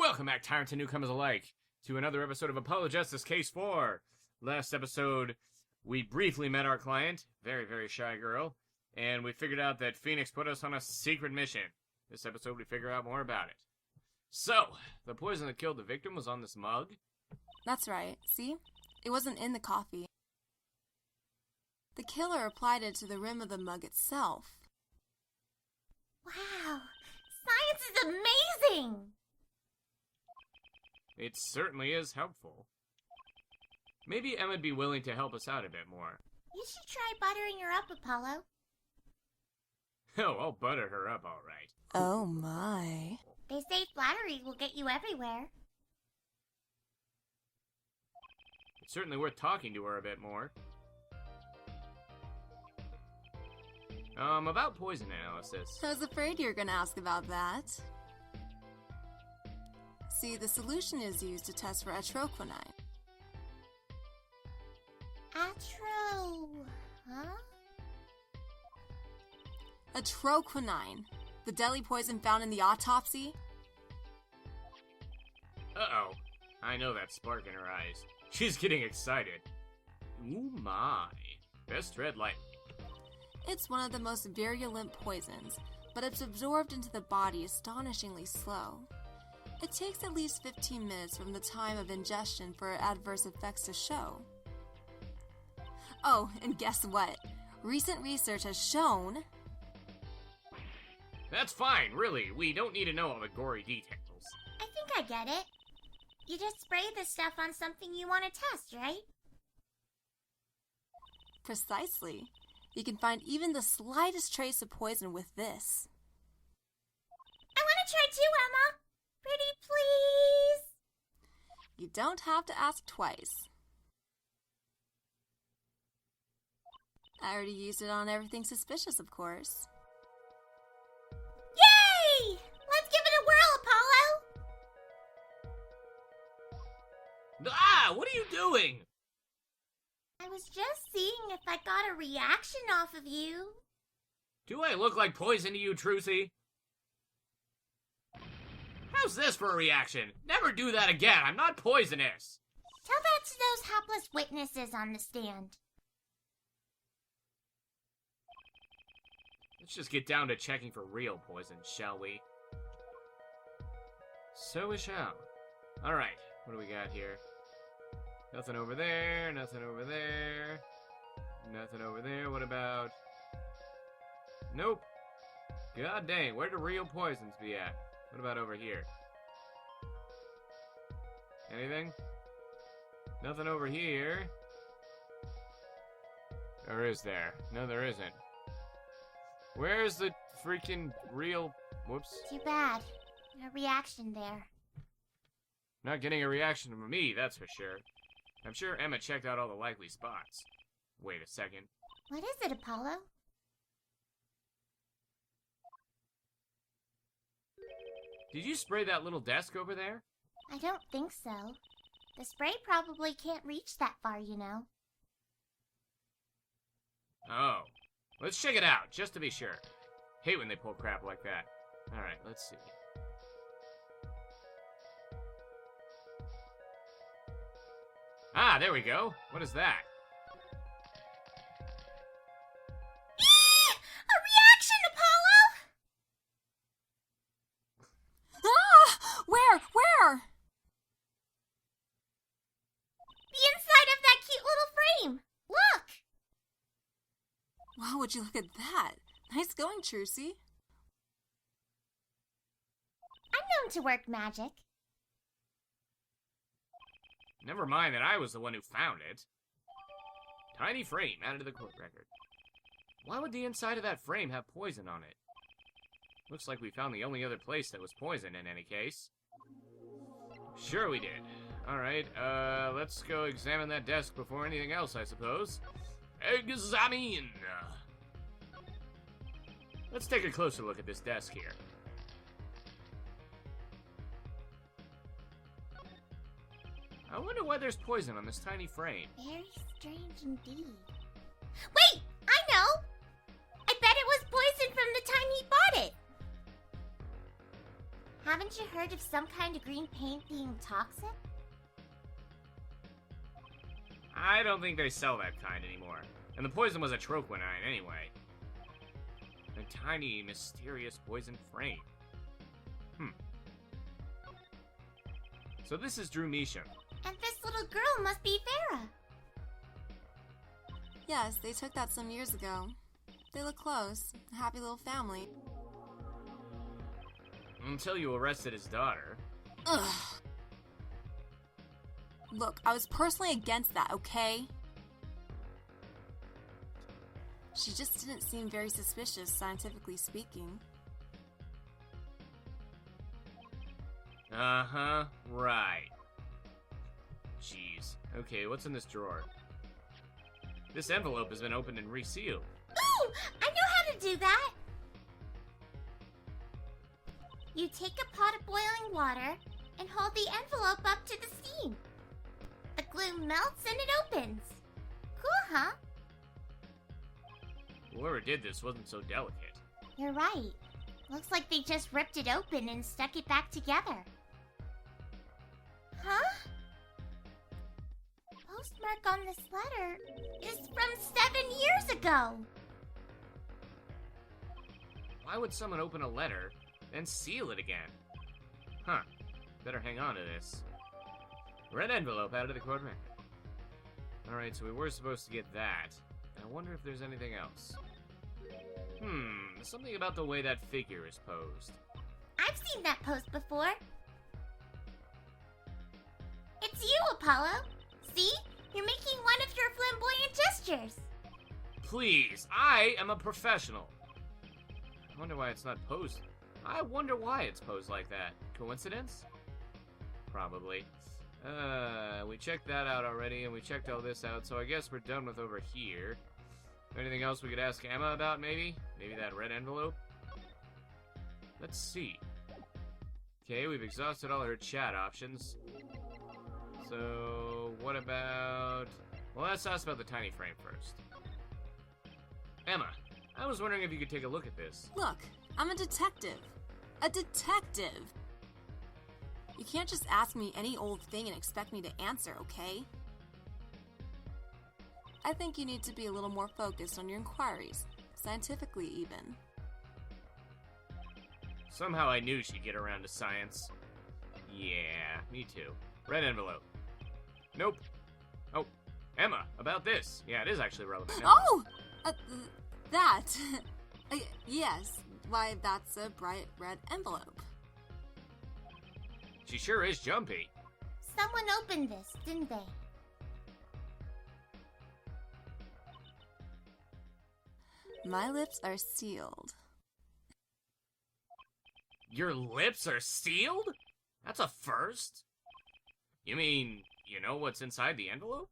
Welcome back, tyrants and newcomers alike, to another episode of Apollo Justice Case 4. Last episode, we briefly met our client, very shy girl, and we figured out that Phoenix put us on a secret mission. This episode, we figure out more about it. So, the poison that killed the victim was on this mug? That's right. See? It wasn't in the coffee. The killer applied it to the rim of the mug itself. Wow! Science is amazing! It certainly is helpful. Maybe Ema'd be willing to help us out a bit more. You should try buttering her up, Apollo. Oh, I'll butter her up, all right. Oh my. They say flattery will get you everywhere. It's certainly worth talking to her a bit more. About poison analysis. I was afraid you were going to ask about that. See, the solution is used to test for atroquinine. Huh? Atroquinine, the deadly poison found in the autopsy. Uh-oh. I know that spark in her eyes. She's getting excited. Ooh my. Best tread lightly. It's one of the most virulent poisons, but it's absorbed into the body astonishingly slow. It takes at least 15 minutes from the time of ingestion for adverse effects to show. Oh, and guess what? Recent research has shown... That's fine, really. We don't need to know all the gory details. I think I get it. You just spray this stuff on something you want to test, right? Precisely. You can find even the slightest trace of poison with this. I want to try too, Emma! Pretty please! You don't have to ask twice. I already used it on everything suspicious, of course. Yay! Let's give it a whirl, Apollo! Ah! What are you doing? I was just seeing if I got a reaction off of you. Do I look like poison to you, Trucy? How's this for a reaction? Never do that again. I'm not poisonous. Tell that to those hapless witnesses on the stand. Let's just get down to checking for real poison, shall we? So we shall. Alright, what do we got here? Nothing over there, nothing over there. Nothing over there, what about... Nope. God dang, where do real poisons be at? What about over here? Anything? Nothing over here. Or is there? No, there isn't. Where's the freaking real... Whoops. Too bad. No reaction there. Not getting a reaction from me, that's for sure. I'm sure Ema checked out all the likely spots. Wait a second. What is it, Apollo? Did you spray that little desk over there? I don't think so. The spray probably can't reach that far, you know. Oh. Let's check it out, just to be sure. Hate when they pull crap like that. Alright, let's see. Ah, there we go. What is that? A reaction, Apollo! Ah! Where? The inside of that cute little frame! Look! Wow, would you look at that? Nice going, Trucy. I'm known to work magic. Never mind that I was the one who found it. Tiny frame added to the court record. Why would the inside of that frame have poison on it? Looks like we found the only other place that was poison in any case. Sure we did. Alright, let's go examine that desk before anything else, I suppose. Examine! Let's take a closer look at this desk here. I wonder why there's poison on this tiny frame. Very strange indeed. Wait! I know! I bet it was poison from the time he bought it! How Haven't you heard of some kind of green paint being toxic? I don't think they sell that kind anymore. And the poison was a troquinine anyway. A tiny, mysterious poison frame. So this is Drumisha. And this little girl must be Vera. Yes, they took that some years ago. They look close. A happy little family. Until you arrested his daughter. Ugh. Look, I was personally against that, okay? She just didn't seem very suspicious, scientifically speaking. Uh-huh, right. Jeez. Okay, what's in this drawer? This envelope has been opened and resealed. Ooh! I know how to do that! You take a pot of boiling water and hold the envelope up to the steam. The glue melts and it opens. Cool, huh? Whoever did this wasn't so delicate. You're right. Looks like they just ripped it open and stuck it back together. Huh? Postmark on this letter is from 7 years ago. Why would someone open a letter and seal it again? Huh. Better hang on to this. Red envelope out of the court record. Alright, so we were supposed to get that. I wonder if there's anything else. Something about the way that figure is posed. I've seen that pose before. It's you, Apollo. See? You're making one of your flamboyant gestures. Please, I am a professional. I wonder why it's not posed. I wonder why it's posed like that. Coincidence? Probably. We checked that out already, and we checked all this out, so I guess we're done with over here. Anything else we could ask Emma about, maybe? Maybe that red envelope? Let's see. Okay, we've exhausted all her chat options. So, what about... Well, let's ask about the tiny frame first. Emma, I was wondering if you could take a look at this. Look, I'm a detective. A detective! You can't just ask me any old thing and expect me to answer, okay? I think you need to be a little more focused on your inquiries, scientifically even. Somehow I knew she'd get around to science. Yeah, me too. Red envelope. Nope. Oh, Emma, about this. Yeah, it is actually relevant. Oh! That. Yes. Why, that's a bright red envelope. She sure is jumpy. Someone opened this, didn't they? My lips are sealed. Your lips are sealed? That's a first? You mean, you know what's inside the envelope?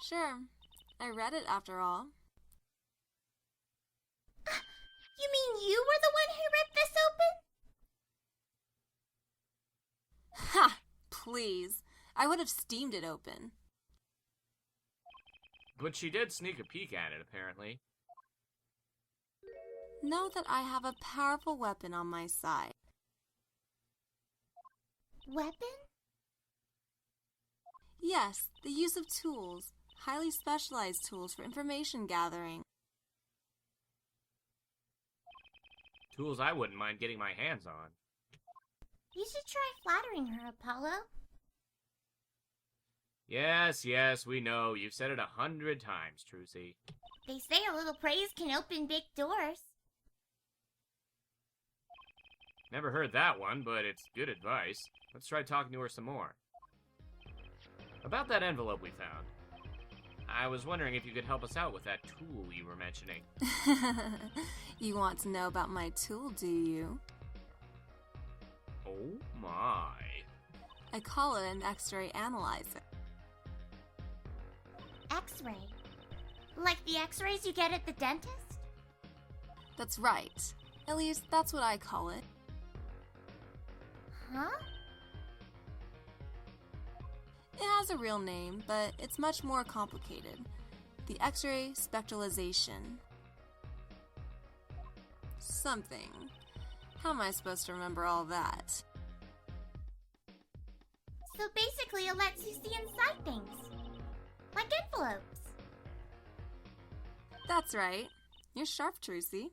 Sure. I read it after all. You mean you were the one who ripped this open? Ha! Please. I would have steamed it open. But she did sneak a peek at it, apparently. Know that I have a powerful weapon on my side. Weapon? Yes, the use of tools. Highly specialized tools for information gathering. Tools I wouldn't mind getting my hands on. You should try flattering her, Apollo. Yes, we know. You've said it 100 times, Trucy. They say a little praise can open big doors. Never heard that one, but it's good advice. Let's try talking to her some more. About that envelope we found. I was wondering if you could help us out with that tool you were mentioning. You want to know about my tool, do you? Oh my. I call it an X-ray analyzer. X-ray? Like the X-rays you get at the dentist? That's right. At least, that's what I call it. Huh? It has a real name, but it's much more complicated. The X-ray spectralization. Something. How am I supposed to remember all that? So basically it lets you see inside things. Like envelopes. That's right. You're sharp, Trucy.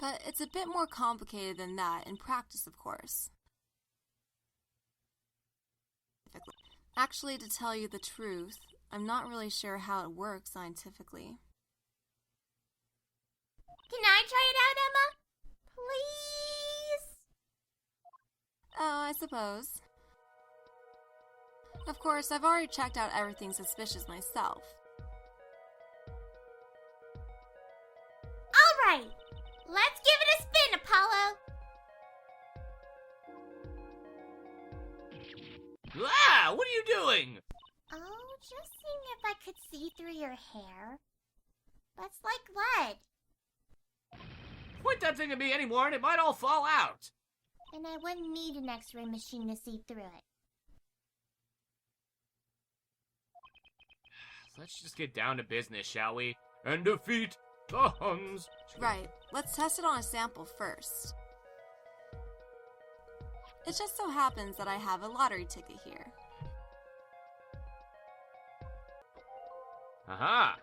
But it's a bit more complicated than that in practice, of course. Actually, to tell you the truth, I'm not really sure how it works scientifically. Can I try it out, Emma? Please? Oh, I suppose. Of course, I've already checked out everything suspicious myself. Alright, let's give it a spin, Apollo. Ah! What are you doing? Oh, just seeing if I could see through your hair. That's like lead. Point that thing at me anymore and it might all fall out. And I wouldn't need an X-ray machine to see through it. Let's just get down to business, shall we? And defeat the Huns. Right, let's test it on a sample first. It just so happens that I have a lottery ticket here. Aha!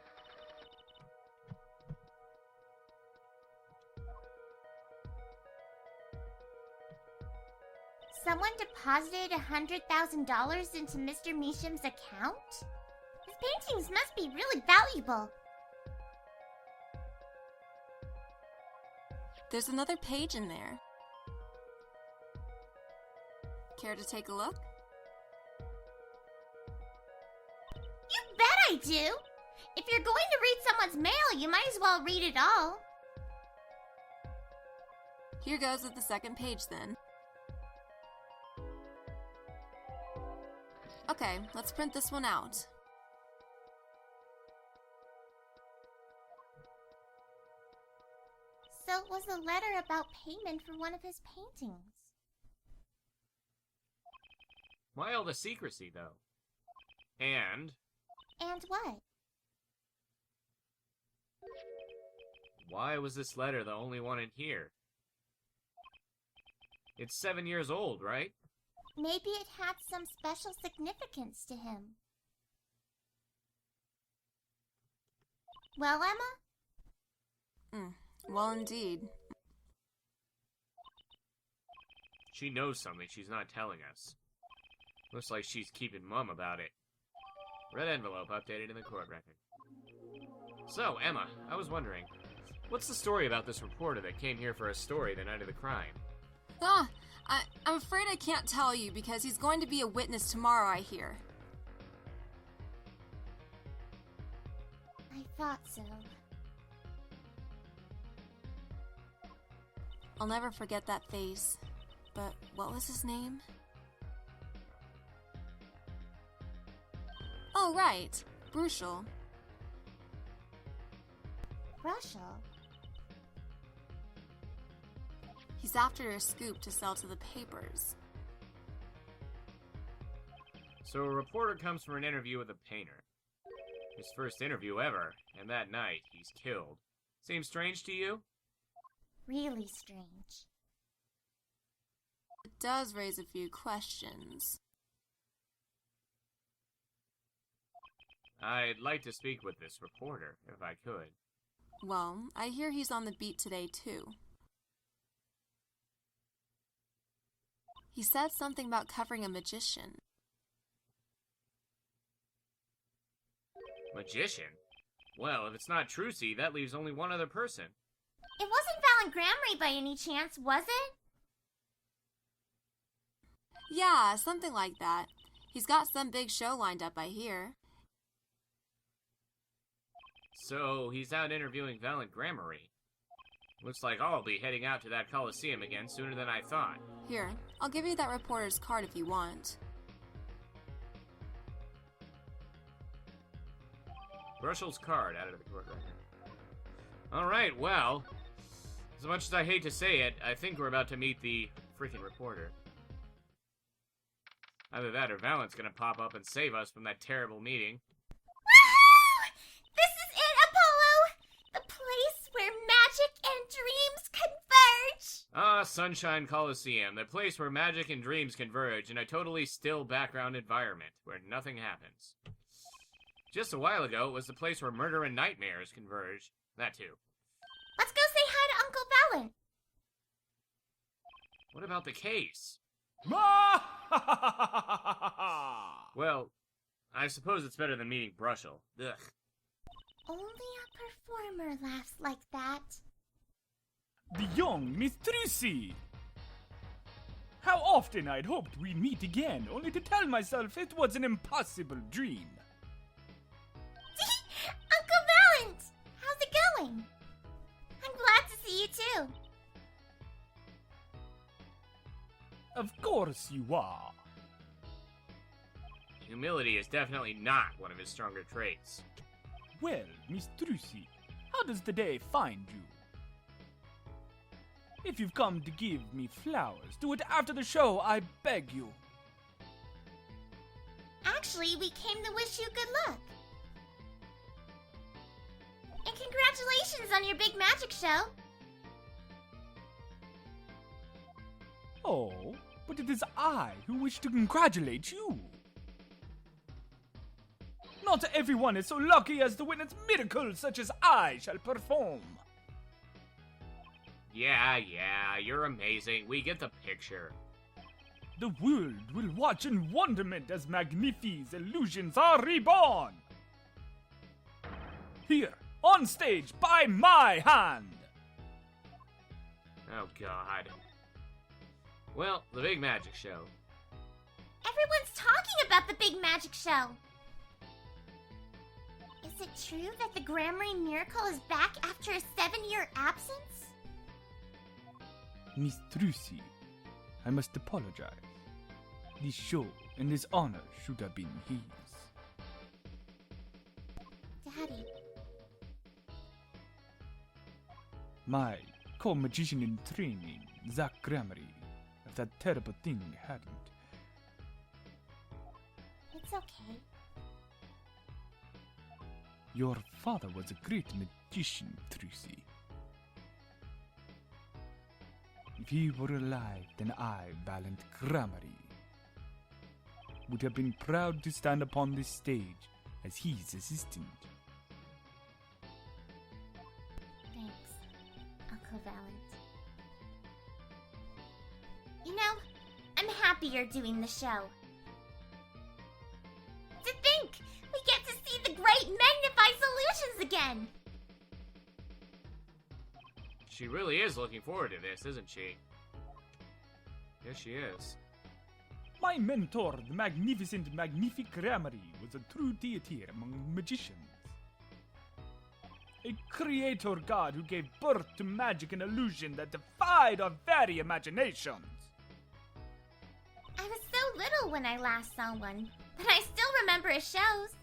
Someone deposited $100,000 into Mr. Meesham's account? His paintings must be really valuable. There's another page in there. Care to take a look? You bet I do! If you're going to read someone's mail, you might as well read it all. Here goes with the second page then. Okay, let's print this one out. So it was a letter about payment for one of his paintings. Why all the secrecy, though? And And what? why was this letter the only one in here? It's 7 years old, right? Maybe it had some special significance to him. Well, Emma? Well, indeed. She knows something she's not telling us. Looks like she's keeping mum about it. Red envelope updated in the court record. So, Emma, I was wondering, what's the story about this reporter that came here for a story the night of the crime? I'm afraid I can't tell you because he's going to be a witness tomorrow, I hear. I thought so. I'll never forget that face. But what was his name? Oh, right. Brushel. Brushel? He's after a scoop to sell to the papers. So a reporter comes for an interview with a painter. His first interview ever, and that night, he's killed. Seems strange to you? Really strange. It does raise a few questions. I'd like to speak with this reporter, if I could. Well, I hear he's on the beat today, too. He said something about covering a magician. Magician? Well, if it's not Trucy, that leaves only one other person. It wasn't Valant Gramarye by any chance, was it? Yeah, something like that. He's got some big show lined up, I hear. So, he's out interviewing Valant Gramarye. Looks like I'll be heading out to that Coliseum again sooner than I thought. Here, I'll give you that reporter's card if you want. Brushel's card added to the court record. Alright, well, as much as I hate to say it, I think we're about to meet the freaking reporter. Either that or Valant's gonna pop up and save us from that terrible meeting. Woohoo! This is it, Apollo! The place where magic and dreams converge! Ah, Sunshine Coliseum, the place where magic and dreams converge in a totally still background environment where nothing happens. Just a while ago, it was the place where murder and nightmares converge. That too. Let's go say hi to Uncle Valant. What about the case? Well, I suppose it's better than meeting Brushel. Ugh. Only a performer laughs like that. The young Miss Trucy! How often I'd hoped we'd meet again, only to tell myself it was an impossible dream. Uncle Valant! How's it going? I'm glad to see you too. Of course you are. Humility is definitely not one of his stronger traits. Well, Miss Trucy, how does the day find you? If you've come to give me flowers, do it after the show, I beg you. Actually, we came to wish you good luck. And congratulations on your big magic show. Oh, but it is I who wish to congratulate you. Not everyone is so lucky as to witness miracles such as I shall perform. Yeah, you're amazing. We get the picture. The world will watch in wonderment as Magnifi's illusions are reborn. Here, on stage, by my hand. Oh, God. Well, the big magic show. Everyone's talking about the big magic show. Is it true that the Gramarye miracle is back after a 7-year absence? Miss Trucy, I must apologize. This show and this honor should have been his. Daddy. My co-magician in training, Zach Gramarye, if that terrible thing hadn't. It's okay. Your father was a great magician, Trucy. If he were alive, then I, Valant Gramarye, would have been proud to stand upon this stage as his assistant. Thanks, Uncle Valant. You know, I'm happy you're doing the show. To think, we get to see the great Magnify solutions again! She really is looking forward to this, isn't she? Yes, she is. My mentor, the magnificent Magnific Gramarye, was a true deity among magicians. A creator god who gave birth to magic and illusion that defied our very imaginations. I was so little when I last saw one, but I still remember his shows.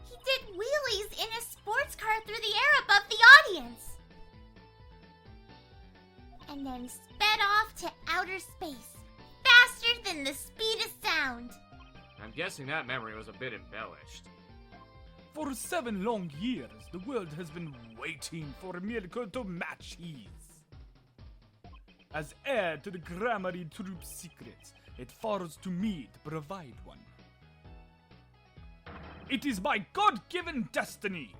He did wheelies in a sports car through the air above the audience. And then sped off to outer space, faster than the speed of sound. I'm guessing that memory was a bit embellished. For 7 long years, the world has been waiting for a miracle to match his. As heir to the Gramarye Troupe's secrets, it falls to me to provide one. It is my God-given destiny!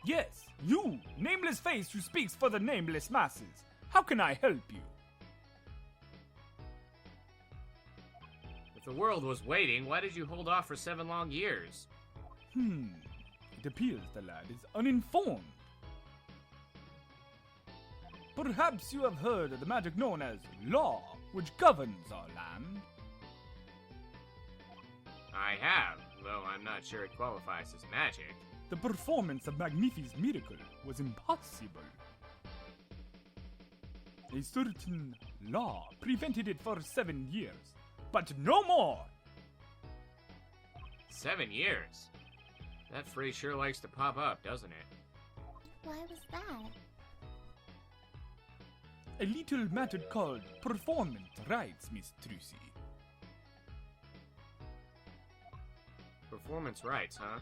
Yes, you, nameless face who speaks for the nameless masses. How can I help you? If the world was waiting, why did you hold off for 7 long years? It appears the lad is uninformed. Perhaps you have heard of the magic known as law, which governs our land. I have, though I'm not sure it qualifies as magic. The performance of Magnifi's miracle was impossible. A certain law prevented it for 7 years, but no more! 7 years? That phrase sure likes to pop up, doesn't it? Why was that? A little matter called performance rights, Miss Trucy. Performance rights, huh?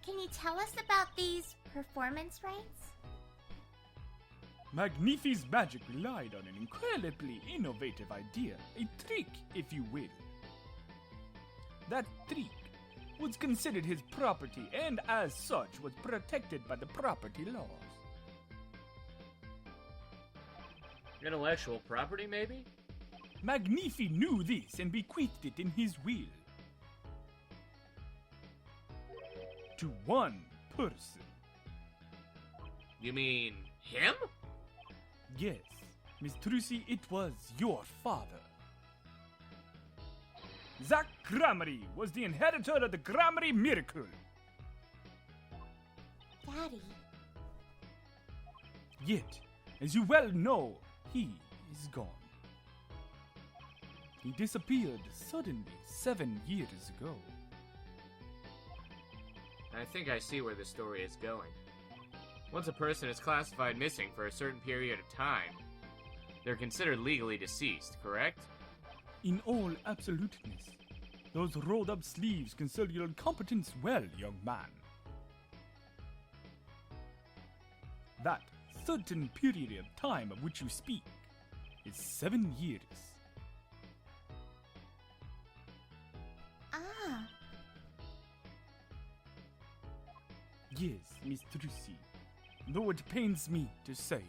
Can you tell us about these performance rights? Magnifi's magic relied on an incredibly innovative idea, a trick, if you will. That trick was considered his property and as such was protected by the property laws. Intellectual property, maybe? Magnifi knew this and bequeathed it in his will. To one person. You mean him? Yes, Miss Trucy, it was your father. Zach Gramarye was the inheritor of the Gramarye miracle. Daddy. Yet, as you well know, he is gone. He disappeared suddenly 7 years ago. I think I see where the story is going. Once a person is classified missing for a certain period of time, they're considered legally deceased, correct? In all absoluteness, those rolled-up sleeves conceal your incompetence well, young man. That certain period of time of which you speak is 7 years. Ah. Yes, Miss Trucy, though it pains me to say it.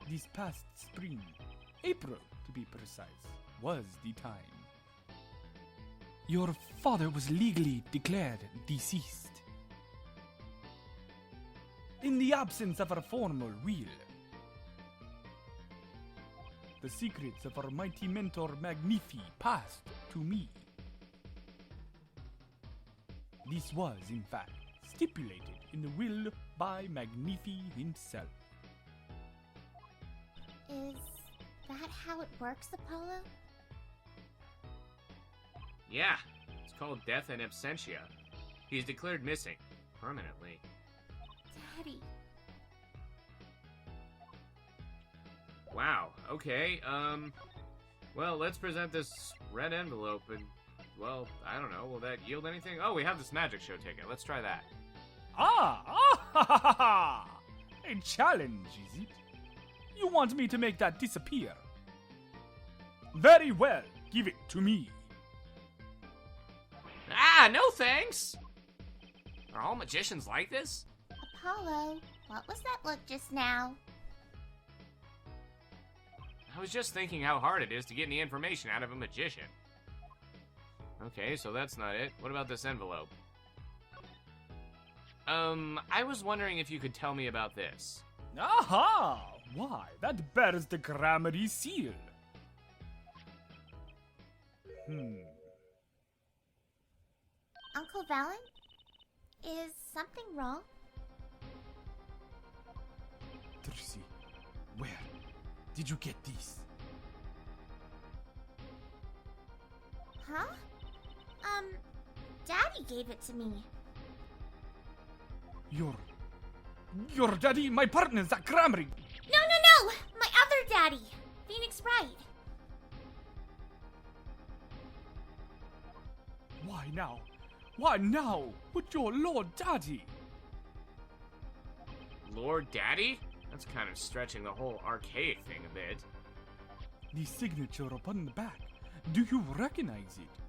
This past spring, April to be precise, was the time. Your father was legally declared deceased. In the absence of a formal will, the secrets of our mighty mentor Magnifi passed to me. This was, in fact, stipulated in the will by Magnifi himself. Is that how it works, Apollo? Yeah, it's called death in absentia. He's declared missing, permanently. Daddy. Wow, okay, well, let's present this red envelope and, well, I don't know, will that yield anything? Oh, we have this magic show ticket, let's try that. Ha ha! A challenge, is it? You want me to make that disappear? Very well, give it to me. Ah, no thanks! Are all magicians like this? Apollo, what was that look just now? I was just thinking how hard it is to get any information out of a magician. Okay, so that's not it. What about this envelope? I was wondering if you could tell me about this. Aha! Why, that bears the Gramarye seal. Uncle Valant? Is something wrong? Trucy, where did you get this? Huh? Daddy gave it to me. Your daddy, my partner, Zach Gramarye. No! My other daddy! Phoenix Wright. Why now? Why now? With your Lord Daddy? Lord Daddy? That's kind of stretching the whole archaic thing a bit. The signature upon the back. Do you recognize it?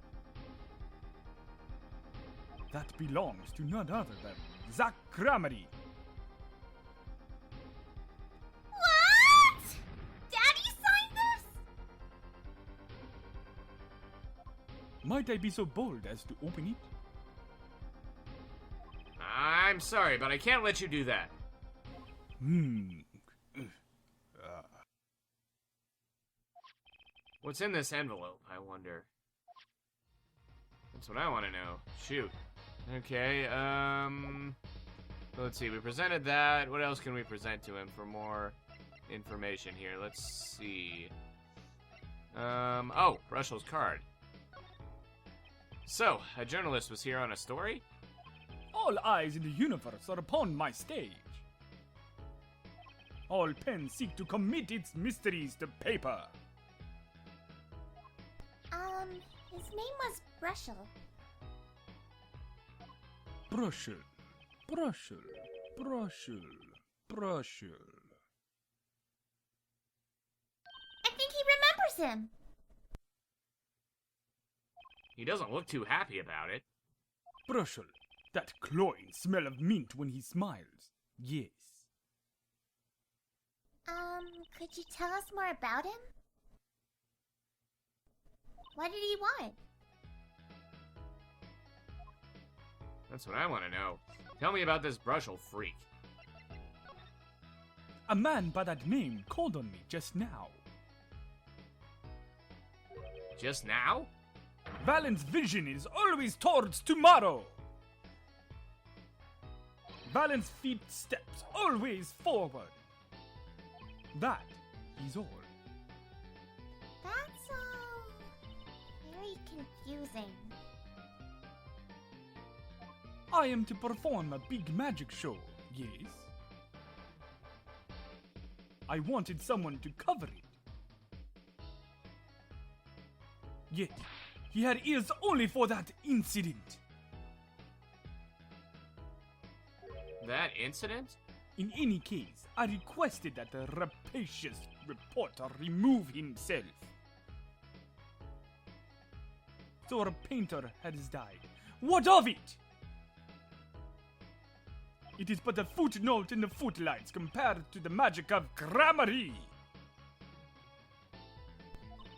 That belongs to none other than Zach Gramarye. What? Daddy signed this? Might I be so bold as to open it? I'm sorry, but I can't let you do that. What's in this envelope, I wonder? That's what I want to know. Shoot. Okay, let's see, we presented that. What else can we present to him for more information here? Let's see. Oh, Brushel's card. So, a journalist was here on a story? All eyes in the universe are upon my stage. All pens seek to commit its mysteries to paper. His name was Brushel. Brushel, Brushel, Brushel, Brushel. I think he remembers him. He doesn't look too happy about it. Brushel, that cloying smell of mint when he smiles. Yes. Could you tell us more about him? What did he want? That's what I want to know. Tell me about this Brushel freak. A man by that name called on me just now. Just now? Valant's vision is always towards tomorrow. Valant's feet steps always forward. That is all. That's very confusing. I am to perform a big magic show, yes? I wanted someone to cover it. Yet, he had ears only for that incident. That incident? In any case, I requested that the rapacious reporter remove himself. So our painter has died. What of it? It is but a footnote in the footlights compared to the magic of Gramarye.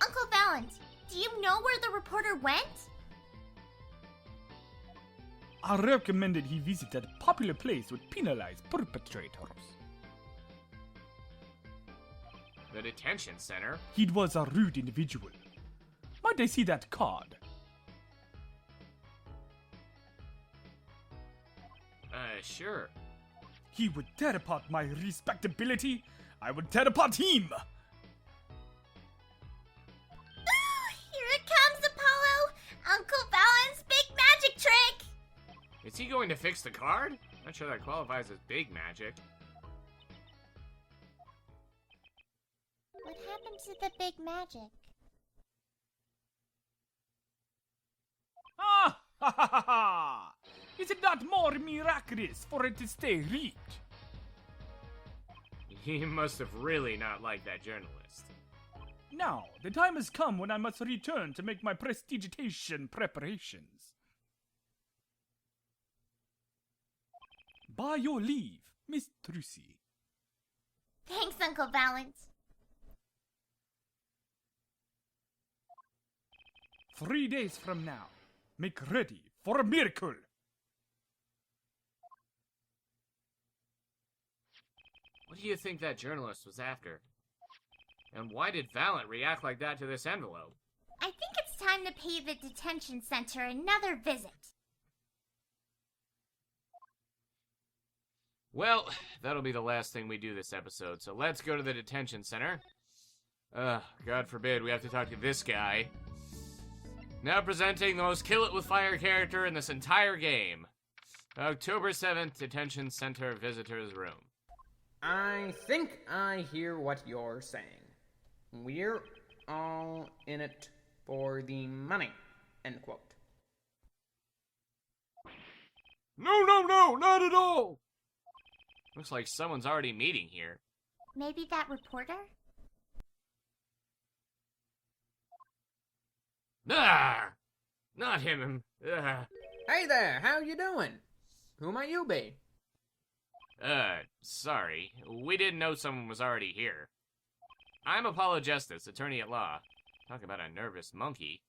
Uncle Valant, do you know where the reporter went? I recommended he visit that popular place with penalized perpetrators. The detention center? He was a rude individual. Might I see that card? Sure. He would tear apart my respectability. I would tear apart him. Here it comes, Apollo! Uncle Valant's big magic trick! Is he going to fix the card? Not sure that qualifies as big magic. What happened to the big magic? Ah, ha ha ha ha! Is it not more miraculous for it to stay rich? He must have really not liked that journalist. Now, the time has come when I must return to make my prestigitation preparations. By your leave, Miss Trucy. Thanks, Uncle Valant. 3 days from now, make ready for a miracle. What do you think that journalist was after? And why did Valant react like that to this envelope? I think it's time to pay the detention center another visit. Well, that'll be the last thing we do this episode, so let's go to the detention center. God forbid we have to talk to this guy. Now presenting the most kill it with fire character in this entire game. October 7th, detention center visitor's room. I think I hear what you're saying. We're all in it for the money, end quote. No, not at all! Looks like someone's already meeting here. Maybe that reporter? Ah! Not him. Hey there, how you doing? Who might you be? Sorry. We didn't know someone was already here. I'm Apollo Justice, attorney at law. Talk about a nervous monkey.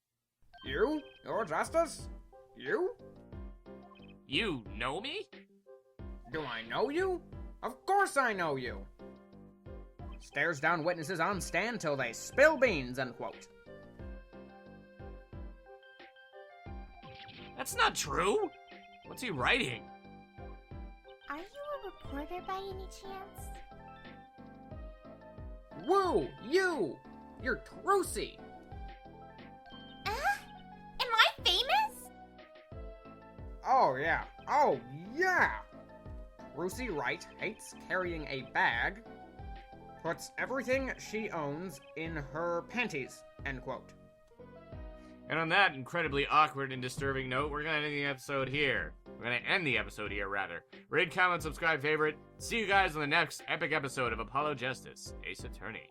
You? Your Justice? You? You know me? Do I know you? Of course I know you. Stares down witnesses on stand till they spill beans, end quote. That's not true! What's he writing? Are you a reporter by any chance? Woo! You! You're Trucy! Am I famous? Oh yeah! Trucy Wright hates carrying a bag, puts everything she owns in her panties, end quote. And on that incredibly awkward and disturbing note, we're gonna end the episode here. We're gonna end the episode here, rather. Rate, comment, subscribe, favorite. See you guys on the next epic episode of Apollo Justice, Ace Attorney.